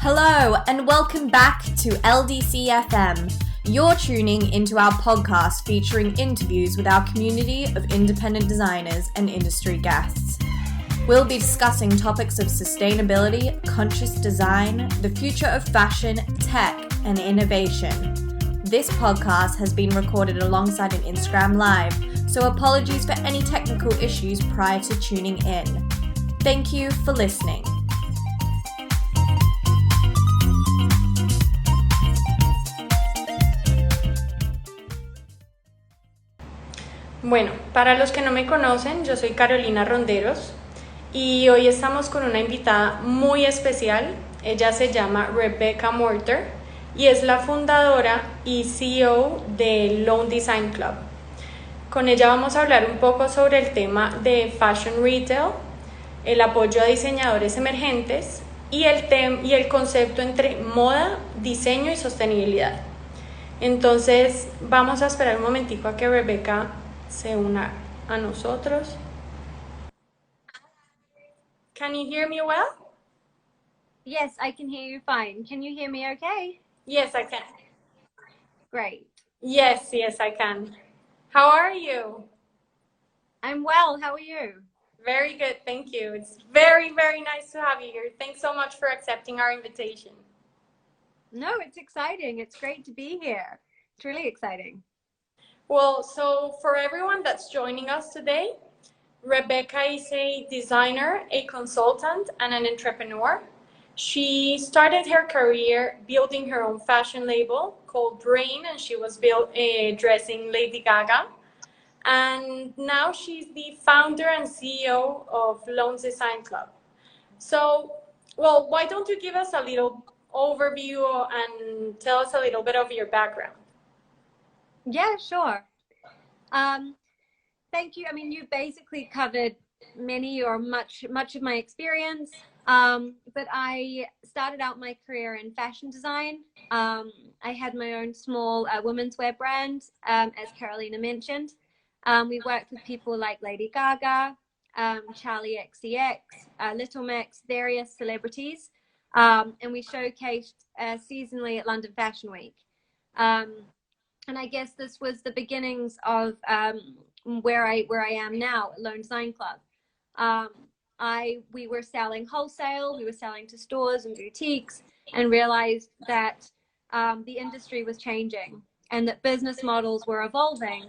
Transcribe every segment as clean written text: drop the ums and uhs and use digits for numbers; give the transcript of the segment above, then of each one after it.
Hello and welcome back to LDC FM. You're tuning into our podcast featuring interviews with our community of independent designers and industry guests. We'll be discussing topics of sustainability, conscious design, the future of fashion, tech, and innovation. This podcast has been recorded alongside an Instagram Live, so apologies for any technical issues prior to tuning in. Thank you for listening. Bueno, para los que no me conocen, yo soy Carolina Ronderos y hoy estamos con una invitada muy especial. Ella se llama Rebecca Morter y es la fundadora y CEO de Lone Design Club. Con ella vamos a hablar un poco sobre el tema de Fashion Retail, el apoyo a diseñadores emergentes y el concepto entre moda, diseño y sostenibilidad. Entonces vamos a esperar un momentico a que Rebecca se una a nosotros. Can you hear me well? Yes, I can hear you fine. Can you hear me okay? Yes, I can. Great. Yes, I can. How are you? I'm well. How are you? Very good, thank you. It's very, very nice to have you here. Thanks so much for accepting our invitation. No, it's exciting. It's great to be here. It's really exciting. Well, so for everyone that's joining us today, Rebecca is a designer, a consultant, and an entrepreneur. She started her career building her own fashion label called Brain, and she was dressing Lady Gaga. And now she's the founder and CEO of Lone Design Club. So, well, why don't you give us a little overview and tell us a little bit of your background? Yeah, sure. Thank you. I mean, you basically covered much of my experience. But I started out my career in fashion design. I had my own small women's wear brand, as Carolina mentioned. We worked with people like Lady Gaga, Charlie XCX, Little Mix, various celebrities, and we showcased seasonally at London Fashion Week. And I guess this was the beginnings of where I am now at Lone Design Club. We were selling wholesale, we were selling to stores and boutiques, and realized that the industry was changing and that business models were evolving,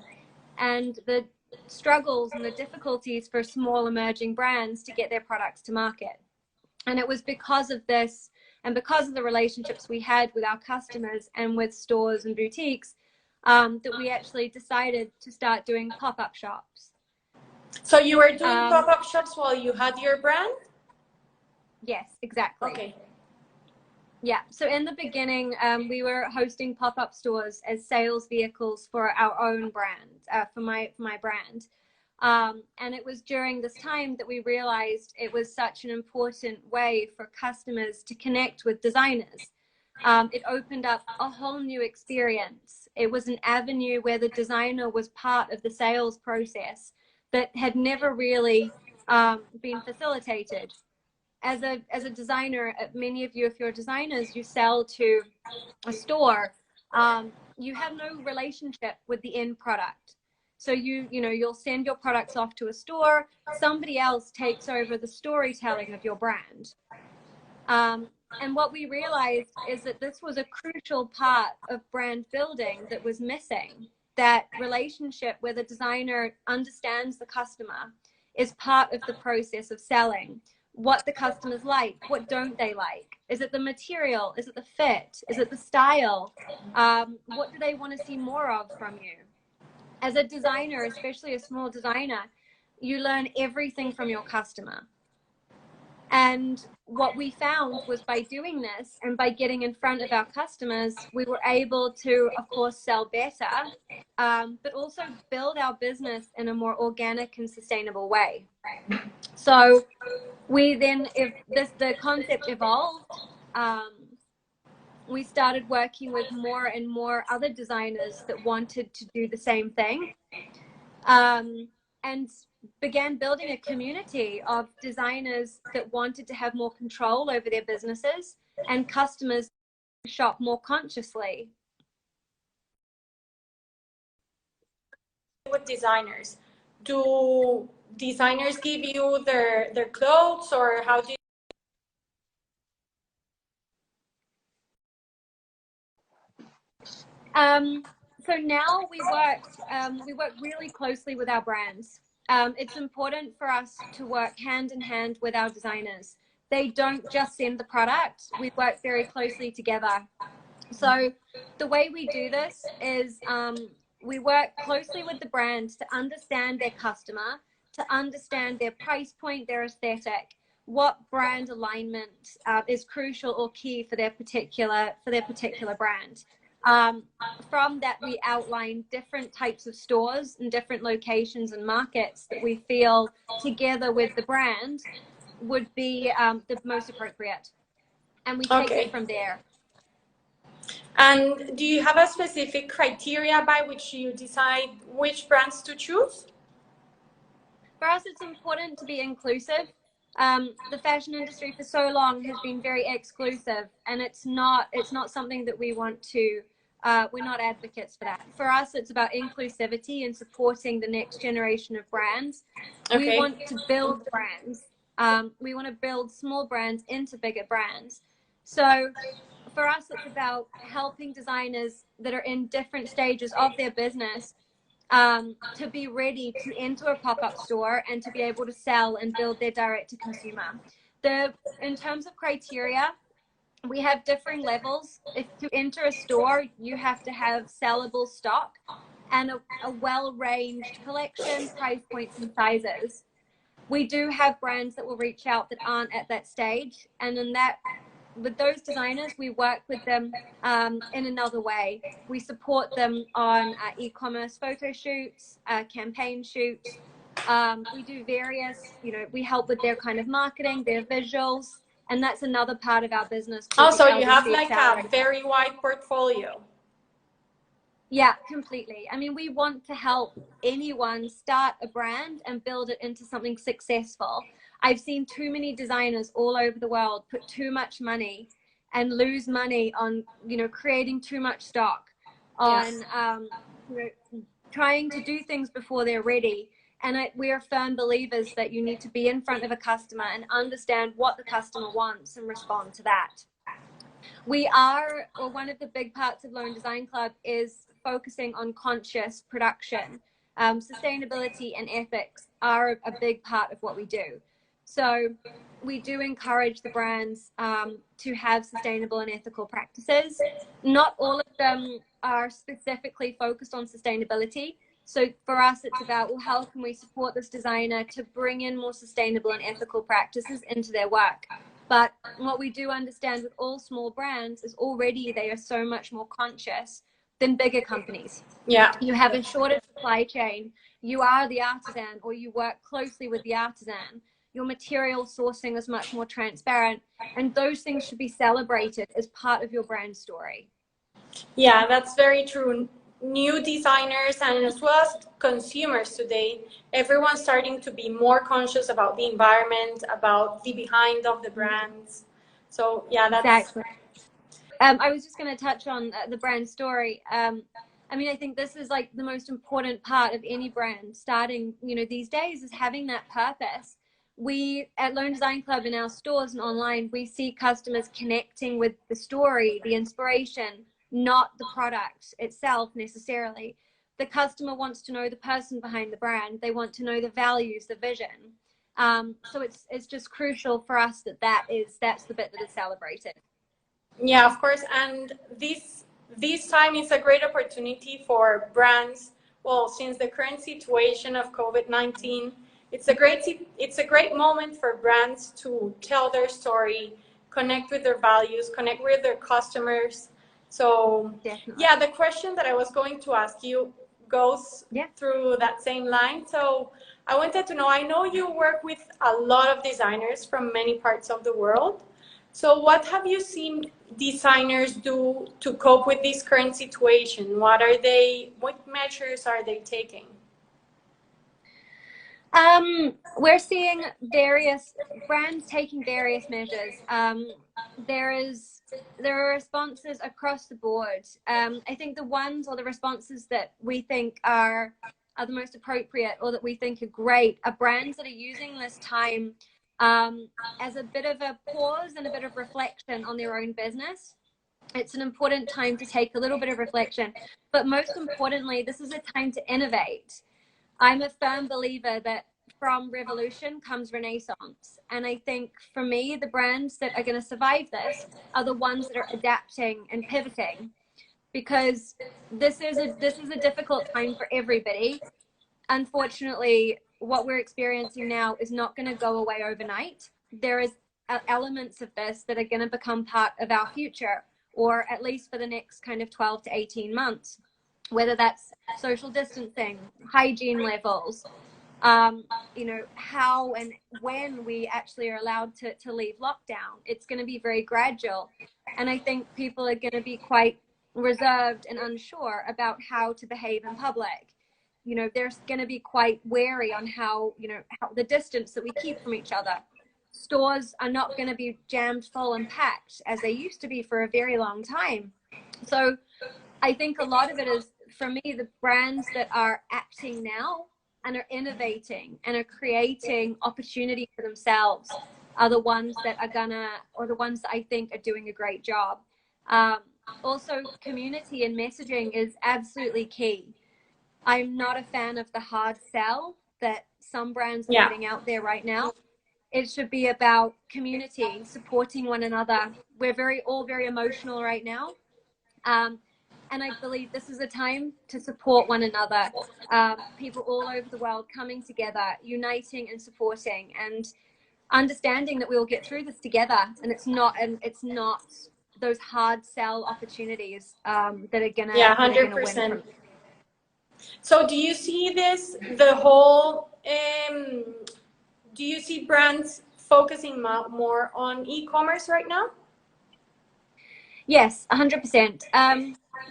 and the struggles and the difficulties for small emerging brands to get their products to market. And it was because of this and because of the relationships we had with our customers and with stores and boutiques that we actually decided to start doing pop-up shops. So you were doing pop-up shops while you had your brand? Yes, exactly. Okay. Yeah, so in the beginning, we were hosting pop-up stores as sales vehicles for our own brand, for my brand. And it was during this time that we realized it was such an important way for customers to connect with designers. It opened up a whole new experience. It was an avenue where the designer was part of the sales process that had never really been facilitated. As a designer, many of you, if you're designers, you sell to a store, you have no relationship with the end product. So you'll send your products off to a store, somebody else takes over the storytelling of your brand. And what we realized is that this was a crucial part of brand building that was missing. That relationship where the designer understands the customer is part of the process of selling. What the customers like, what don't they like? Is it the material? Is it the fit? Is it the style? What do they want to see more of from you? As a designer, especially a small designer, you learn everything from your customer. And what we found was by doing this and by getting in front of our customers, we were able to, of course, sell better, but also build our business in a more organic and sustainable way. So we then, the concept evolved, we started working with more and more other designers that wanted to do the same thing. And began building a community of designers that wanted to have more control over their businesses and customers shop more consciously. With designers, do designers give you their clothes, or how do you? So now we work really closely with our brands. It's important for us to work hand in hand with our designers. They don't just send the product, we work very closely together. So the way we do this is we work closely with the brands to understand their customer, to understand their price point, their aesthetic, what brand alignment is crucial or key for their particular brand. From that, we outline different types of stores and different locations and markets that we feel together with the brand would be the most appropriate. And we take it from there. And do you have a specific criteria by which you decide which brands to choose? For us, it's important to be inclusive. The fashion industry for so long has been very exclusive, and it's not something that we want to. We're not advocates for that. For us, it's about inclusivity and supporting the next generation of brands. Okay. We want to build brands. We want to build small brands into bigger brands. So for us, it's about helping designers that are in different stages of their business to be ready to enter a pop-up store and to be able to sell and build their direct-to-consumer. In terms of criteria, we have differing levels. If to enter a store, you have to have sellable stock and a well-ranged collection, price points, and sizes. We do have brands that will reach out that aren't at that stage, and with those designers, we work with them in another way. We support them on e-commerce photo shoots, campaign shoots. We do various, we help with their kind of marketing, their visuals, and that's another part of our business. Oh, so you have like a very wide portfolio. Yeah, completely. I mean, we want to help anyone start a brand and build it into something successful. I've seen too many designers all over the world put too much money and lose money on, creating too much stock, on trying to do things before they're ready. And we are firm believers that you need to be in front of a customer and understand what the customer wants and respond to that. One of the big parts of Lone Design Club is focusing on conscious production. Sustainability and ethics are a big part of what we do. So we do encourage the brands to have sustainable and ethical practices. Not all of them are specifically focused on sustainability. So for us, it's about, well, how can we support this designer to bring in more sustainable and ethical practices into their work? But what we do understand with all small brands is already they are so much more conscious than bigger companies. Yeah. You have a shorter supply chain. You are the artisan, or you work closely with the artisan. Your material sourcing is much more transparent, and those things should be celebrated as part of your brand story. Yeah, that's very true. New designers and as well as consumers today, everyone's starting to be more conscious about the environment, about the behind of the brands. So yeah, that's exactly. I was just going to touch on the brand story. I mean, I think this is like the most important part of any brand starting, these days, is having that purpose. We at Lone Design Club in our stores and online, we see customers connecting with the story, the inspiration, not the product itself necessarily. The customer wants to know the person behind the brand. They want to know the values, the vision. So it's just crucial for us that's the bit that is celebrated. Yeah, of course. And this time is a great opportunity for brands. Well, since the current situation of COVID-19, it's a great moment for brands to tell their story, connect with their values, connect with their customers. So definitely. Yeah, the question that I was going to ask you goes through that same line. So I wanted to know, I know you work with a lot of designers from many parts of the world. So what have you seen designers do to cope with this current situation? What measures are they taking? We're seeing various brands taking various measures. There are responses across the board. I think the ones or the responses that we think are the most appropriate or that we think are great are brands that are using this time as a bit of a pause and a bit of reflection on their own business. It's an important time to take a little bit of reflection, but most importantly, this is a time to innovate. I'm a firm believer that from revolution comes renaissance. And I think for me, the brands that are going to survive this are the ones that are adapting and pivoting, because this is a difficult time for everybody. Unfortunately, what we're experiencing now is not going to go away overnight. There is elements of this that are going to become part of our future, or at least for the next kind of 12 to 18 months, whether that's social distancing, hygiene levels, how and when we actually are allowed to leave lockdown. It's going to be very gradual. And I think people are going to be quite reserved and unsure about how to behave in public. They're going to be quite wary on how the distance that we keep from each other. Stores are not going to be jammed full and packed as they used to be for a very long time. So I think a lot of it is, for me, the brands that are acting now and are innovating and are creating opportunity for themselves are the ones that are the ones that I think are doing a great job. Also, community and messaging is absolutely key. I'm not a fan of the hard sell that some brands are putting out there right now. It should be about community, supporting one another. We're all very emotional right now. And I believe this is a time to support one another. People all over the world coming together, uniting and supporting, and understanding that we will get through this together. And it's not those hard sell opportunities that are gonna 100%. So do you see do you see brands focusing more on e-commerce right now? Yes, 100%.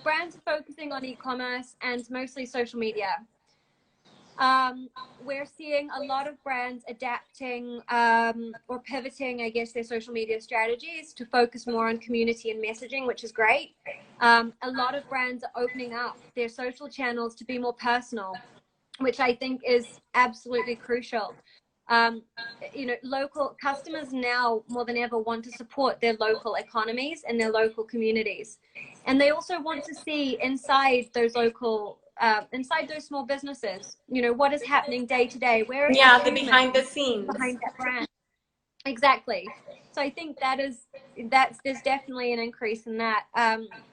Brands are focusing on e-commerce and mostly social media. We're seeing a lot of brands adapting or pivoting, I guess, their social media strategies to focus more on community and messaging, which is great. A lot of brands are opening up their social channels to be more personal, which I think is absolutely crucial. Local customers now more than ever want to support their local economies and their local communities. And they also want to see inside those small businesses, what is happening day to day, where is the behind the scenes behind that brand. Exactly. So I think there's definitely an increase in that.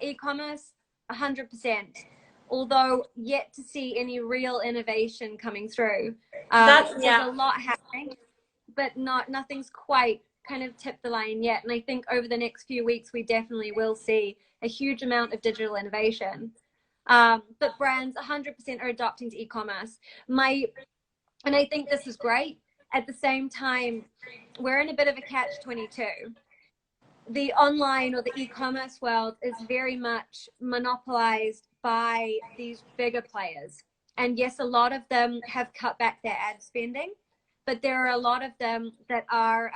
E-commerce, 100%. Although yet to see any real innovation coming through. There's a lot happening, but nothing's quite kind of tipped the line yet. And I think over the next few weeks, we definitely will see a huge amount of digital innovation. But brands 100% are adopting to e-commerce. And I think this is great. At the same time, we're in a bit of a catch-22. The online or the e-commerce world is very much monopolized by these bigger players. And yes, a lot of them have cut back their ad spending, but there are a lot of them that are,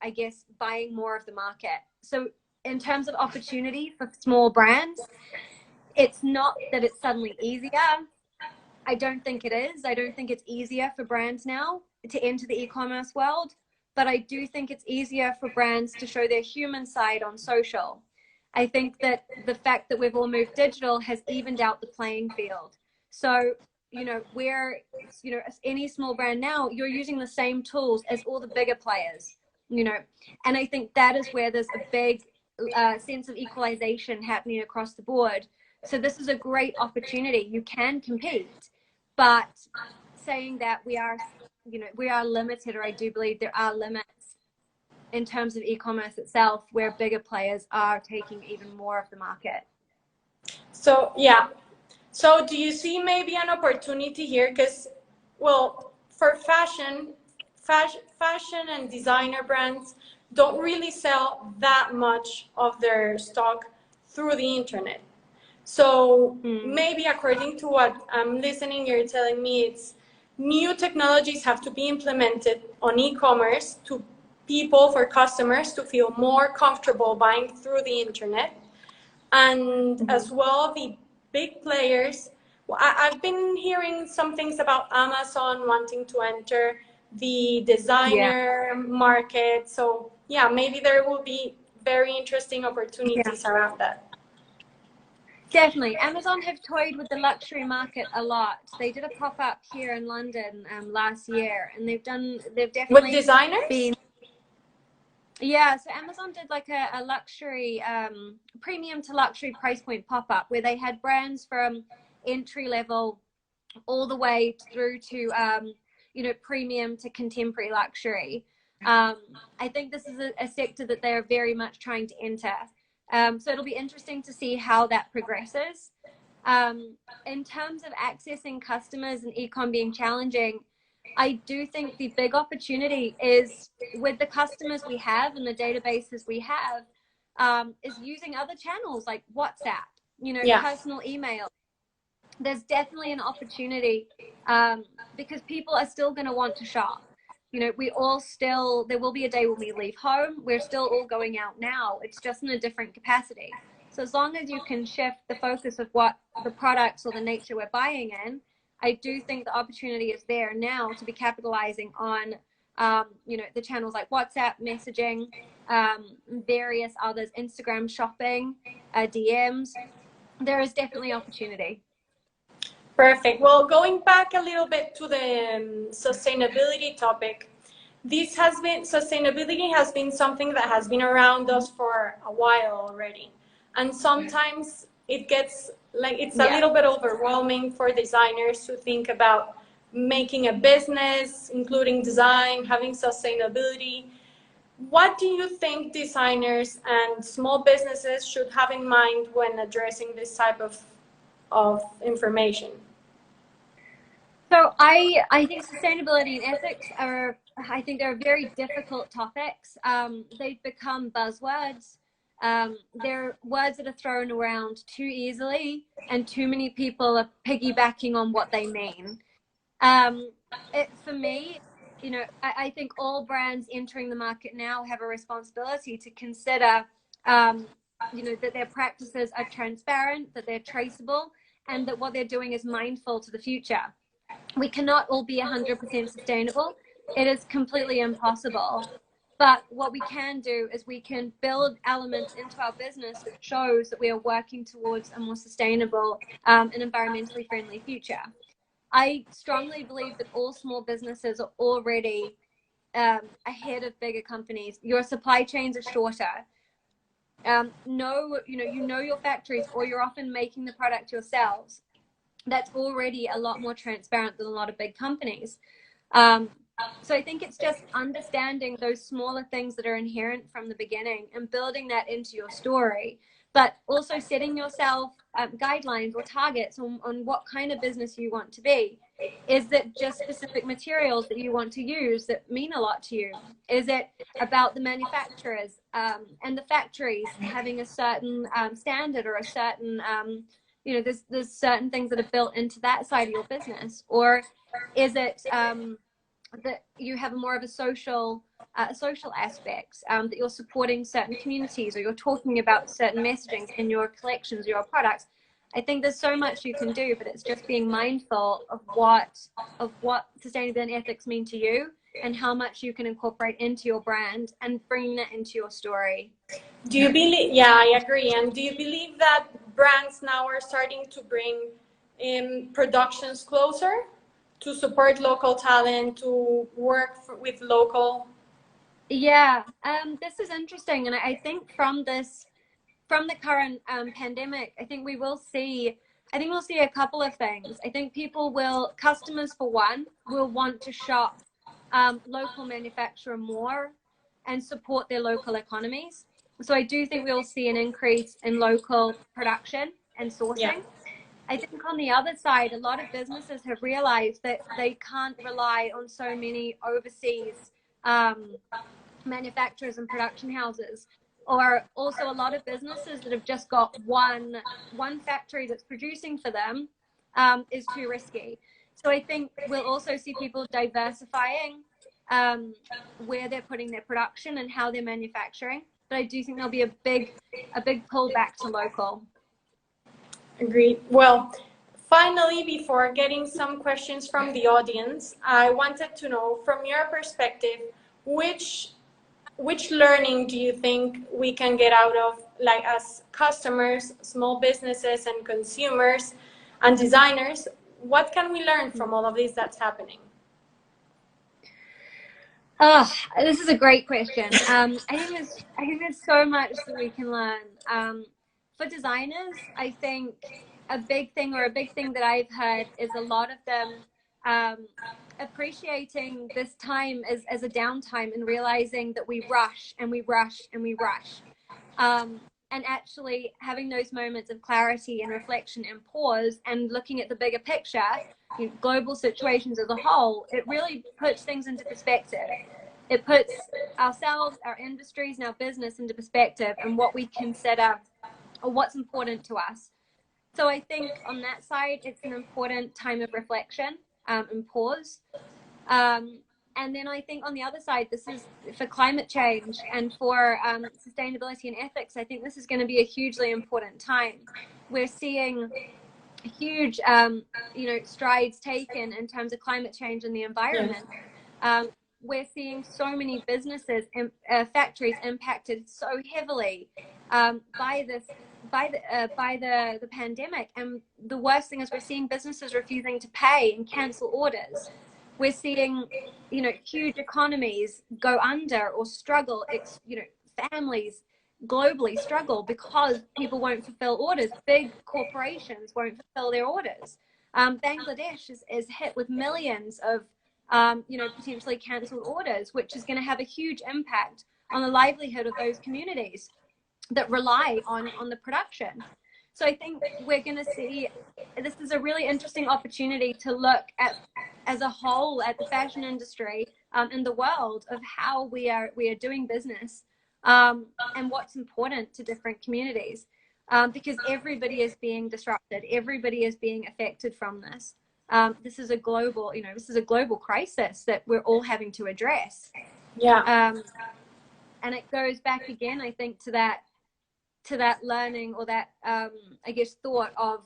I guess, buying more of the market. So in terms of opportunity for small brands, it's not that it's suddenly easier. I don't think it is. I don't think it's easier for brands now to enter the e-commerce world, but I do think it's easier for brands to show their human side on social. I think that the fact that we've all moved digital has evened out the playing field. So, any small brand now, you're using the same tools as all the bigger players, and I think that is where there's a big sense of equalization happening across the board. So this is a great opportunity. You can compete, but saying that we are limited, or I do believe there are limits in terms of e-commerce itself, where bigger players are taking even more of the market. So do you see maybe an opportunity here? Because, for fashion and designer brands don't really sell that much of their stock through the internet. So maybe according to what I'm listening, you're telling me new technologies have to be implemented on e-commerce to people, for customers to feel more comfortable buying through the internet. And as well, the big players, I've been hearing some things about Amazon wanting to enter the designer market. So yeah, maybe there will be very interesting opportunities around that. Definitely. Amazon have toyed with the luxury market a lot. They did a pop-up here in London last year, and they've definitely With designers? Yeah, so Amazon did like a luxury, premium to luxury price point pop-up where they had brands from entry level all the way through to, you know, premium to contemporary luxury. I think this is a sector that they're very much trying to enter. So it'll be interesting to see how that progresses. In terms of accessing customers and e-com being challenging, I do think the big opportunity is with the customers we have and the databases we have, is using other channels like WhatsApp, you know, personal email. There's definitely an opportunity because people are still going to want to shop. You know, there will be a day when we leave home. We're still all going out now. It's just in a different capacity. So as long as you can shift the focus of what the products or the nature we're buying in, I do think the opportunity is there now to be capitalizing on, you know, the channels like WhatsApp, messaging, various others, Instagram shopping, DMs. There is definitely opportunity. Perfect. Well, going back a little bit to the sustainability topic, sustainability has been something that has been around us for a while already. And sometimes it gets like, it's a little bit overwhelming for designers to think about making a business, including design, having sustainability. What do you think designers and small businesses should have in mind when addressing this type of information? So I think sustainability and ethics I think they're very difficult topics. They've become buzzwords. They're words that are thrown around too easily, and too many people are piggybacking on what they mean. For me, you know, I think all brands entering the market now have a responsibility to consider, you know, that their practices are transparent, that they're traceable, and that what they're doing is mindful to the future. We cannot all be 100% sustainable. It is completely impossible. But what we can do is we can build elements into our business that shows that we are working towards a more sustainable and environmentally friendly future. I strongly believe that all small businesses are already ahead of bigger companies. Your supply chains are shorter. You know your factories, or you're often making the product yourselves. That's already a lot more transparent than a lot of big companies. So I think it's just understanding those smaller things that are inherent from the beginning and building that into your story, but also setting yourself guidelines or targets on what kind of business you want to be. Is it just specific materials that you want to use that mean a lot to you? Is it about the manufacturers and the factories having a certain standard or a certain you know, there's certain things that are built into that side of your business? Or is it that you have more of a social aspect, that you're supporting certain communities, or you're talking about certain messaging in your collections, your products? I think there's so much you can do, but it's just being mindful of what sustainability and ethics mean to you, and how much you can incorporate into your brand and bringing that into your story. Do you believe? Yeah, I agree. And do you believe that brands now are starting to bring productions closer to support local talent, to work with local? Yeah, this is interesting, and I think from the current pandemic, I think we'll see a couple of things. I think customers for one, will want to shop local manufacturer more and support their local economies. So I do think we'll see an increase in local production and sourcing. Yeah. I think on the other side, a lot of businesses have realized that they can't rely on so many overseas manufacturers and production houses, or also a lot of businesses that have just got one factory that's producing for them is too risky. So I think we'll also see people diversifying where they're putting their production and how they're manufacturing. But I do think there'll be a big pull back to local. Agreed. Well, finally, before getting some questions from the audience, I wanted to know from your perspective, which learning do you think we can get out of, like, as customers, small businesses and consumers and designers? What can we learn from all of this that's happening? Oh, this is a great question. I think there's so much that we can learn. For designers, I think a big thing that I've heard is a lot of them appreciating this time as a downtime and realizing that we rush and we rush and we rush. And actually having those moments of clarity and reflection and pause and looking at the bigger picture, you know, global situations as a whole, it really puts things into perspective. It puts ourselves, our industries, and our business into perspective and what we consider or what's important to us. So I think on that side, it's an important time of reflection and pause. And then I think on the other side, this is for climate change and for sustainability and ethics. I think this is going to be a hugely important time. We're seeing huge, strides taken in terms of climate change and the environment. We're seeing so many businesses and factories impacted so heavily by the pandemic. And the worst thing is we're seeing businesses refusing to pay and cancel orders. We're seeing, huge economies go under or struggle. Families globally struggle because people won't fulfill orders. Big corporations won't fulfill their orders. Bangladesh is hit with millions of, potentially cancelled orders, which is going to have a huge impact on the livelihood of those communities that rely on the production. So I think we're going to see, this is a really interesting opportunity to look at, as a whole, at the fashion industry in the world of how we are doing business and what's important to different communities, because everybody is being disrupted, everybody is being affected from this. This is a global, crisis that we're all having to address. Yeah. And it goes back again, I think, to that learning, or that thought of,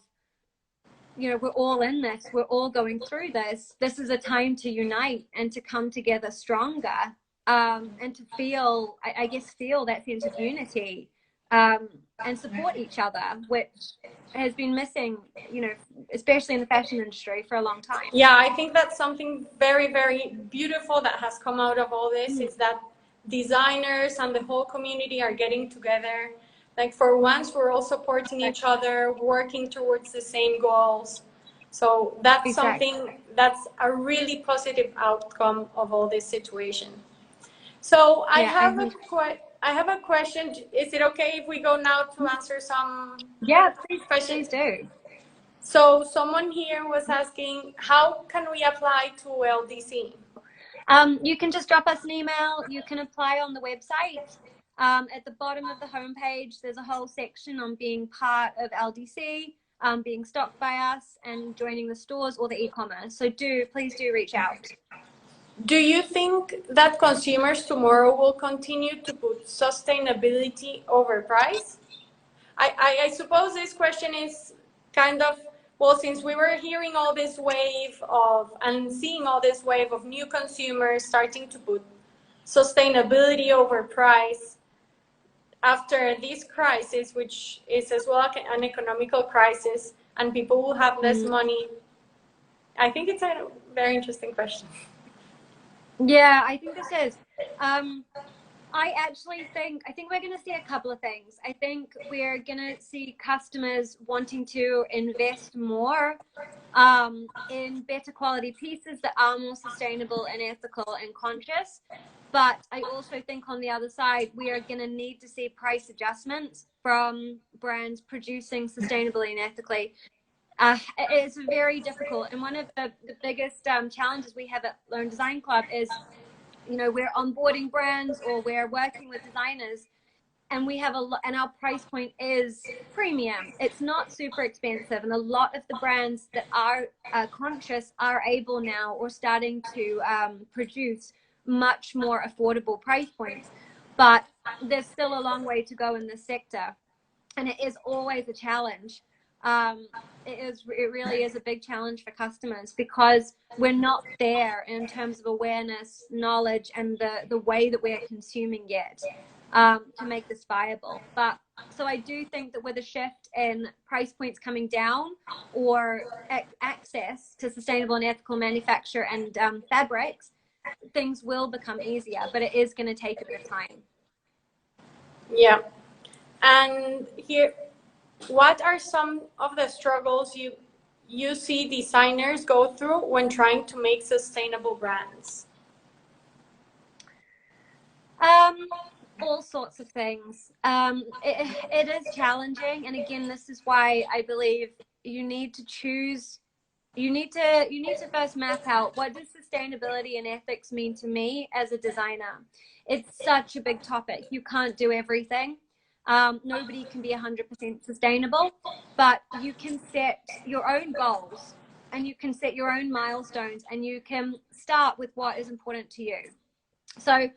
we're all in this, we're all going through this. This is a time to unite and to come together stronger, and to feel that sense of unity, and support each other, which has been missing, especially in the fashion industry, for a long time. Yeah, I think that's something very, very beautiful that has come out of all this, is that designers and the whole community are getting together. Like, for once, we're all supporting each other, working towards the same goals. So that's something that's a really positive outcome of all this situation. So I have a question. Is it okay if we go now to answer some questions? Please do. So someone here was asking, how can we apply to LDC? You can just drop us an email. You can apply on the website. At the bottom of the homepage, there's a whole section on being part of LDC, being stocked by us, and joining the stores or the e-commerce. So please do reach out. Do you think that consumers tomorrow will continue to put sustainability over price? I suppose this question is kind of, well, since we were hearing all this wave of, and seeing all this wave of new consumers starting to put sustainability over price after this crisis, which is as well an economical crisis, and people will have less money. I think it's a very interesting question. Yeah, I think this is. I think we're going to see a couple of things. I think we're going to see customers wanting to invest more in better quality pieces that are more sustainable and ethical and conscious. But I also think on the other side, we are going to need to see price adjustments from brands producing sustainably and ethically. It's very difficult. And one of the biggest challenges we have at Lone Design Club is, we're onboarding brands or we're working with designers, and we have and our price point is premium. It's not super expensive, and a lot of the brands that are conscious are able now or starting to produce much more affordable price points. But there's still a long way to go in this sector, and it is always a challenge. It really is a big challenge for customers because we're not there in terms of awareness, knowledge, and the way that we're consuming yet to make this viable. But so I do think that with a shift in price points coming down or access to sustainable and ethical manufacture and fabrics, things will become easier, but it is going to take a bit of time. Yeah. And here, what are some of the struggles you see designers go through when trying to make sustainable brands? All sorts of things. It is challenging, and again, this is why I believe you need to choose. You need to first map out, what does sustainability and ethics mean to me as a designer. It's such a big topic. You can't do everything. Nobody can be 100% sustainable, but you can set your own goals and you can set your own milestones, and you can start with what is important to you. So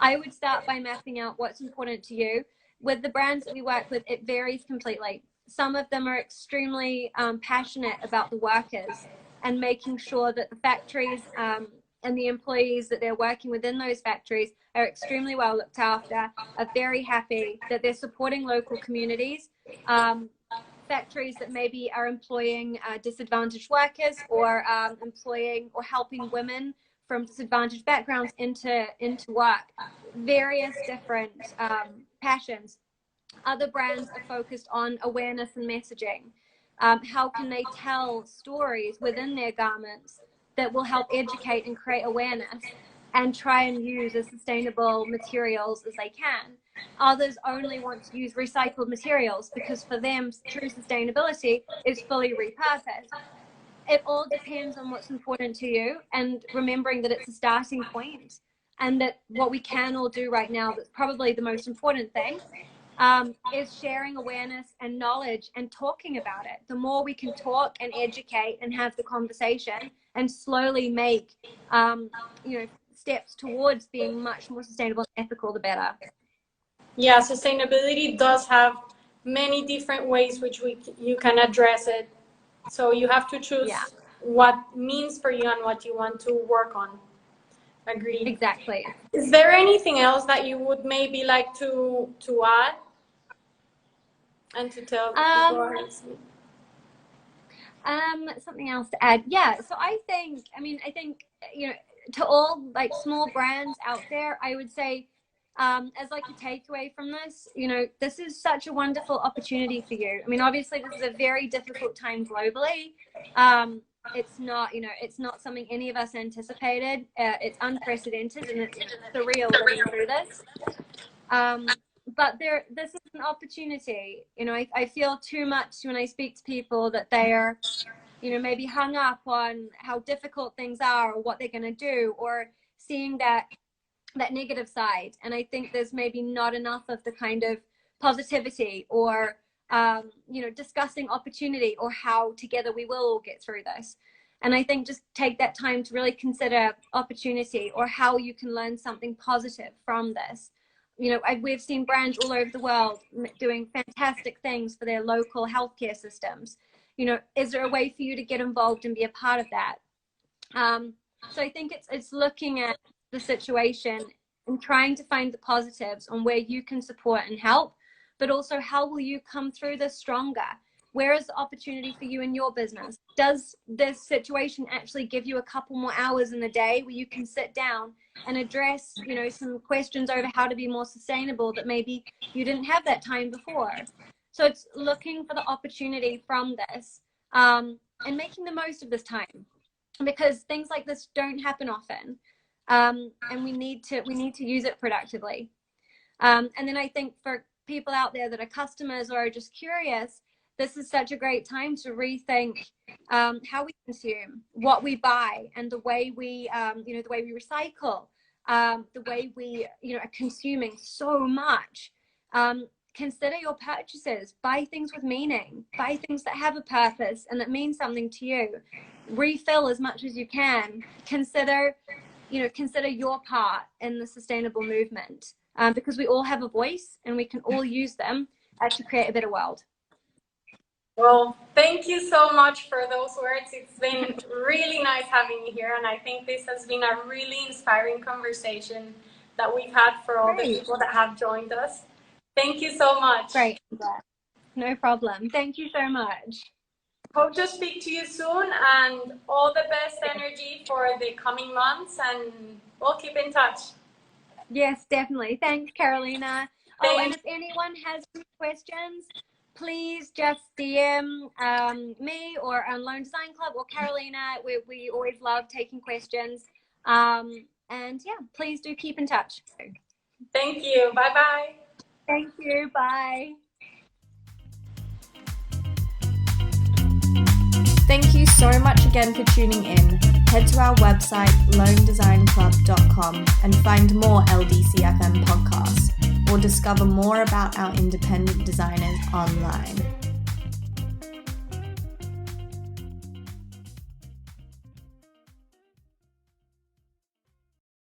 I would start by mapping out what's important to you. With the brands that we work with, it varies completely. Some of them are extremely passionate about the workers and making sure that the factories and the employees that they're working within those factories are extremely well looked after, are very happy that they're supporting local communities. Factories that maybe are employing disadvantaged workers, or employing or helping women from disadvantaged backgrounds into work. Various different passions. Other brands are focused on awareness and messaging. How can they tell stories within their garments that will help educate and create awareness, and try and use as sustainable materials as they can? Others only want to use recycled materials because for them, true sustainability is fully repurposed. It all depends on what's important to you, and remembering that it's a starting point, and that what we can all do right now, that's probably the most important thing, is sharing awareness and knowledge and talking about it. The more we can talk and educate and have the conversation and slowly make steps towards being much more sustainable and ethical, the better. Yeah, sustainability does have many different ways which you can address it. So you have to choose what means for you and what you want to work on. Agreed. Exactly. Is there anything else that you would maybe like to add and to tell people? Something else to add. Yeah. So I think, to all like small brands out there, I would say, as like a takeaway from this, this is such a wonderful opportunity for you. I mean, obviously this is a very difficult time globally. It's not something any of us anticipated. It's unprecedented, and it's surreal living through this. But this is an opportunity. I feel too much when I speak to people that they are, maybe hung up on how difficult things are, or what they're going to do, or seeing that negative side. And I think there's maybe not enough of the kind of positivity, or discussing opportunity, or how together we will all get through this. And I think just take that time to really consider opportunity, or how you can learn something positive from this. We've seen brands all over the world doing fantastic things for their local healthcare systems. Is there a way for you to get involved and be a part of that? So I think it's looking at the situation and trying to find the positives on where you can support and help, but also how will you come through this stronger? Where is the opportunity for you in your business? Does this situation actually give you a couple more hours in the day where you can sit down and address, some questions over how to be more sustainable that maybe you didn't have that time before? So it's looking for the opportunity from this, and making the most of this time, because things like this don't happen often, and we need to use it productively. And then I think for people out there that are customers or are just curious, this is such a great time to rethink how we consume, what we buy, and the way we, the way we recycle, the way we, are consuming so much. Consider your purchases. Buy things with meaning. Buy things that have a purpose and that mean something to you. Refill as much as you can. Consider your part in the sustainable movement, because we all have a voice and we can all use them to create a better world. Well, thank you so much for those words. It's been really nice having you here, and I think this has been a really inspiring conversation that we've had for all the people that have joined us. Thank you so much. Great. No problem. Thank you so much. Hope to speak to you soon, and all the best energy for the coming months, and we'll keep in touch. Yes, definitely. Thanks, Carolina. Oh, and if anyone has any questions, please just DM me or Lone Design Club or Carolina. We always love taking questions. And yeah, please do keep in touch. Thank you. Bye-bye. Thank you. Bye. Thank you so much again for tuning in. Head to our website, lonedesignClub.com, and find more LDCFM podcasts, or discover more about our independent designers online.